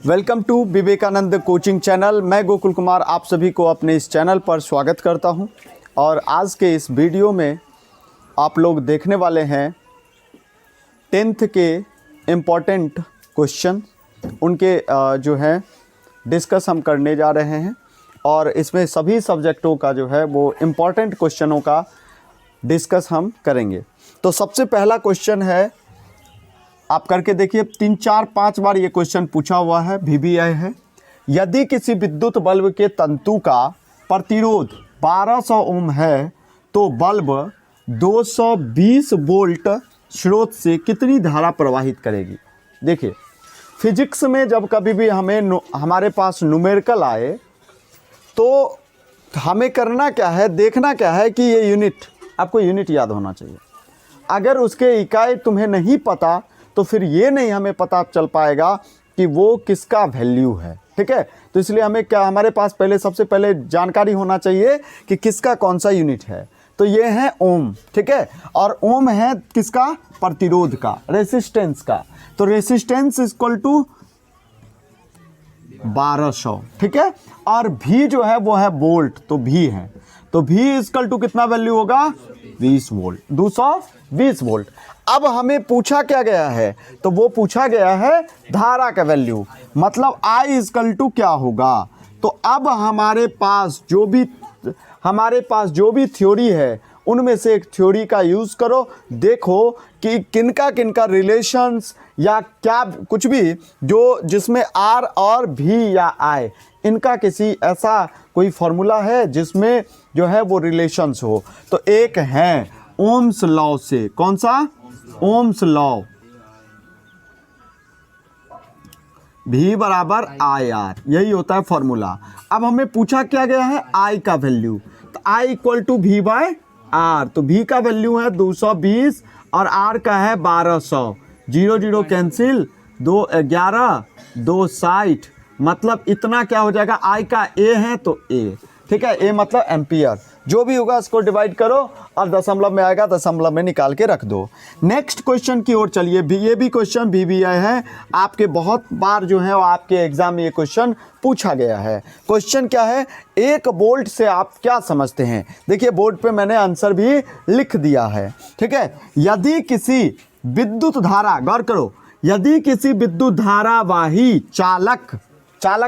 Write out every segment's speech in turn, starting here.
Welcome to Vivekananda coaching channel. मैं गोकुल कुमार आप सभी को अपने इस चैनल पर स्वागत करता हूं। और आज के इस वीडियो में आप लोग देखने वाले हैं 10th के इम्पॉर्टेंट क्वेश्चन, उनके जो है डिस्कस हम करने जा रहे हैं। और इसमें सभी सब्जेक्टों का जो है वो इम्पॉर्टेंट क्वेश्चनों का डिस्कस हम करेंगे। तो सबसे पहला क्वेश्चन है, आप करके देखिए, 3, 4, 5 बार ये क्वेश्चन पूछा हुआ है, VBI है। यदि किसी विद्युत बल्ब के तंतु का प्रतिरोध 1200 ओम है तो बल्ब 220 वोल्ट स्रोत से कितनी धारा प्रवाहित करेगी। देखिए, फिजिक्स में जब कभी भी हमारे पास न्यूमेरिकल आए तो हमें करना क्या है, देखना क्या है कि ये यूनिट, आपको यूनिट याद होना चाहिए। अगर उसके इकाई तुम्हें नहीं पता तो फिर ये नहीं हमें पता चल पाएगा कि वो किसका वैल्यू है। ठीक है, तो इसलिए हमें क्या, हमारे पास सबसे पहले जानकारी होना चाहिए कि किसका कौन सा यूनिट है। तो ये है ओम। ठीक है, और ओम है किसका, प्रतिरोध का, रेसिस्टेंस का। तो रेसिस्टेंस इक्वल टू 1200। ठीक है, और भी जो है वो है वोल्ट, तो भी है, तो भी इक्वल टू कितना वैल्यू होगा, 20 वोल्ट, 220 वोल्ट। अब हमें पूछा क्या गया है, तो वो पूछा गया है धारा का वैल्यू, मतलब I इक्वल टू क्या होगा। तो अब हमारे पास जो भी थ्योरी है उनमें से एक थ्योरी का यूज़ करो, देखो कि किनका किनका रिलेशंस या क्या कुछ भी जो जिसमें R और V या I, इनका किसी ऐसा कोई फॉर्मूला है जिसमें जो है वो रिलेशंस हो। तो एक है ओम्स लॉ से, कौन सा, ओम्स लॉ, V बराबर IR, यही होता है फॉर्मूला। अब हमें पूछा क्या गया है, I का वैल्यू, तो I equal to V by R। तो V का वैल्यू है 220 और R का है 1200। 0 0 कैंसिल, 2 11, 2 60, मतलब इतना क्या हो जाएगा, I का A है तो A। ठीक है, A मतलब एम्पियर। जो भी होगा इसको डिवाइड करो और दशमलव में आएगा, दशमलव में निकाल के रख दो। नेक्स्ट क्वेश्चन की ओर चलिए। ये भी क्वेश्चन VBI है, आपके बहुत बार जो है वो आपके एग्जाम में ये क्वेश्चन पूछा गया है। क्वेश्चन क्या है, 1 वोल्ट से आप क्या समझते हैं। देखिए, बोर्ड पे मैंने आंसर भी लिख दिया है। ठीक है, यदि किसी विद्युत धारा, गौर करो, यदि किसी विद्युत धारावाही चालक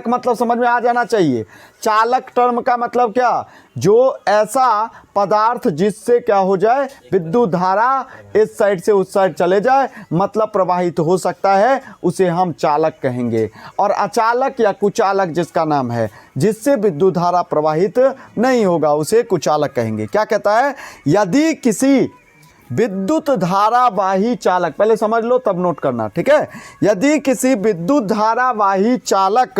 मतलब समझ में आ जाना चाहिए। चालक टर्म का मतलब क्या, जो ऐसा पदार्थ जिससे क्या हो जाए, विद्युत धारा इस साइड से उस साइड चले जाए, मतलब प्रवाहित हो सकता है, उसे हम चालक कहेंगे। और अचालक या कुचालक जिसका नाम है, जिससे विद्युत धारा प्रवाहित नहीं होगा, उसे कुचालक कहेंगे। क्या कहता है, यदि किसी विद्युत धारावाही चालक, पहले समझ लो तब नोट करना। ठीक है, यदि किसी विद्युत धारावाही चालक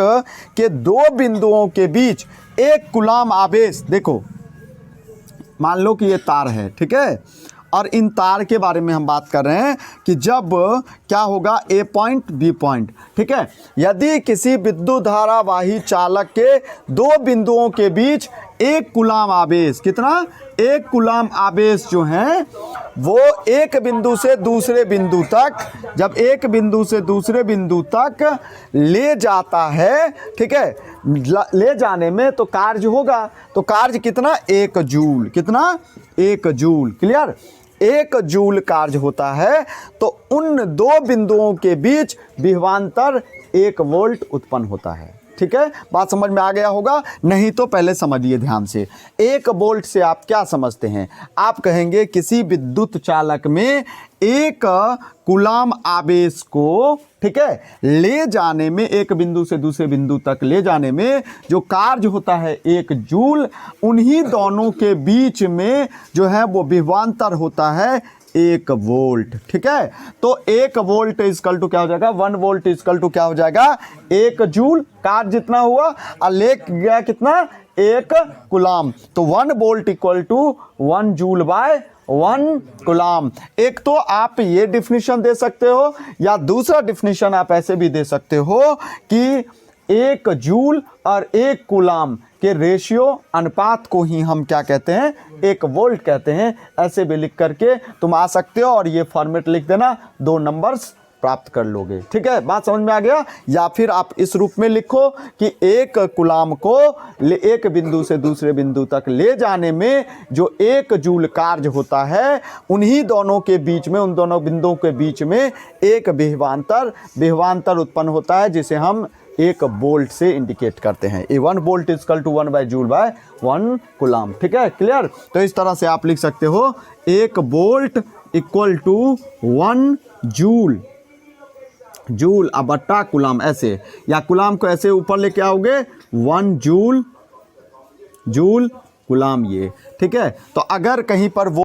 के 2 बिंदुओं के बीच एक कूलाम आवेश, देखो मान लो कि ये तार है, ठीक है, और इन तार के बारे में हम बात कर रहे हैं कि जब क्या होगा, A पॉइंट B पॉइंट। ठीक है, यदि किसी विद्युत धारावाही चालक के 2 बिंदुओं के बीच एक कूलाम आवेश, कितना, एक कूलाम आवेश जो है वो एक बिंदु से दूसरे बिंदु तक, जब एक बिंदु से दूसरे बिंदु तक ले जाता है, ठीक है, ले जाने में तो कार्य होगा, तो कार्य कितना, 1 जूल, कितना, 1 जूल। क्लियर, 1 जूल कार्य होता है। तो उन 2 बिंदुओं के बीच विभवांतर 1 वोल्ट उत्पन्न होता है। ठीक है, बात समझ में आ गया होगा, नहीं तो पहले समझिए ध्यान से। 1 वोल्ट से आप क्या समझते हैं, आप कहेंगे किसी विद्युत चालक में एक कूलाम आवेश को, ठीक है, ले जाने में, एक बिंदु से दूसरे बिंदु तक ले जाने में जो कार्य होता है 1 जूल, उन्हीं दोनों के बीच में जो है वो विभवांतर होता है 1 वोल्ट। ठीक है, तो 1 वोल्ट इक्वल टू क्या हो जाएगा, 1 वोल्ट इक्वल टू क्या हो जाएगा, 1 जूल, कार्य जितना हुआ और ले गया कितना, 1 कूलाम। तो 1 volt equal to 1 joule by 1 coulomb. एक तो आप ये डिफिनीशन दे सकते हो, या दूसरा डिफिनीशन आप ऐसे भी दे सकते हो कि 1 जूल और 1 कूलाम के रेशियो, अनुपात को ही हम क्या कहते हैं, 1 वोल्ट कहते हैं। ऐसे भी लिख करके तुम आ सकते हो और ये फॉर्मेट लिख देना, 2 नंबर्स प्राप्त कर लोगे। ठीक है, बात समझ में आ गया। या फिर आप इस रूप में लिखो कि एक कूलाम को एक बिंदु से दूसरे बिंदु तक ले जाने में जो 1 जूल कार्य होता है, उन्हीं दोनों के बीच में, उन दोनों बिंदुओं के बीच में एक विभवांतर उत्पन्न होता है, जिसे हम एक बोल्ट से इंडिकेट करते हैं। A 1 volt equal to 1 joule by 1 coulomb. ठीक है, क्लियर। तो इस तरह से आप लिख सकते हो 1 वोल्ट इक्वल टू 1 जूल अब बट्टा कूलाम, ऐसे, या कूलाम को ऐसे ऊपर लेके आओगे 1 जूल कूलाम ये। ठीक है, तो अगर कहीं पर वो